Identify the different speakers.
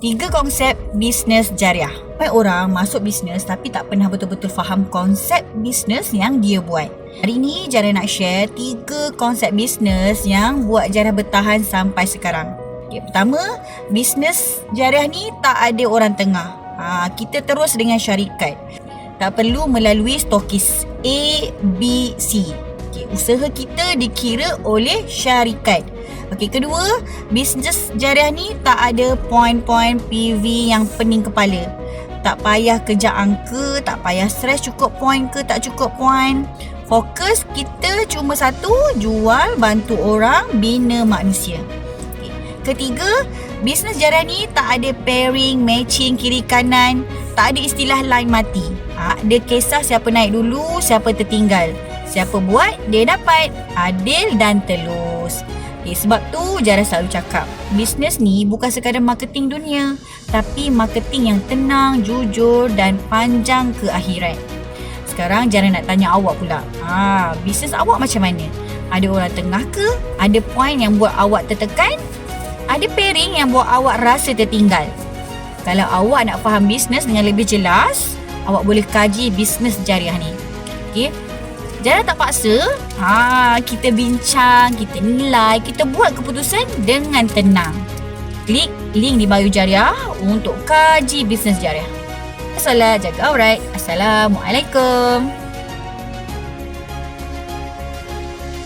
Speaker 1: 3 konsep bisnes jariah. Banyak orang masuk bisnes tapi tak pernah betul-betul faham konsep bisnes yang dia buat. Hari ni Jariah nak share 3 konsep bisnes yang buat Jariah bertahan sampai sekarang. Okay, pertama, bisnes jariah ni tak ada orang tengah. Kita terus dengan syarikat. Tak perlu melalui stokis A, B, C. Okay, usaha kita dikira oleh syarikat. Okey, kedua, bisnes jariah ni tak ada poin-poin PV yang pening kepala. Tak payah kejar angka, tak payah stres cukup poin ke tak cukup poin. Fokus kita cuma satu, jual, bantu orang, bina manusia. Okay. Ketiga, bisnes jariah ni tak ada pairing, matching kiri kanan, tak ada istilah line mati. Ada kisah siapa naik dulu, siapa tertinggal. Siapa buat, dia dapat. Adil dan telus. Sebab tu Jariah selalu cakap, bisnes ni bukan sekadar marketing dunia, tapi marketing yang tenang, jujur dan panjang ke akhirat. Sekarang Jariah nak tanya awak pula, bisnes awak macam mana? Ada orang tengah ke? Ada poin yang buat awak tertekan? Ada pairing yang buat awak rasa tertinggal? Kalau awak nak faham bisnes dengan lebih jelas, awak boleh kaji bisnes jariah ni. Okay? Jariah tak paksa, kita bincang, kita nilai, kita buat keputusan dengan tenang. Klik link di bio Jariah untuk kaji bisnes jariah. Solat, jaga aurat. Assalamualaikum.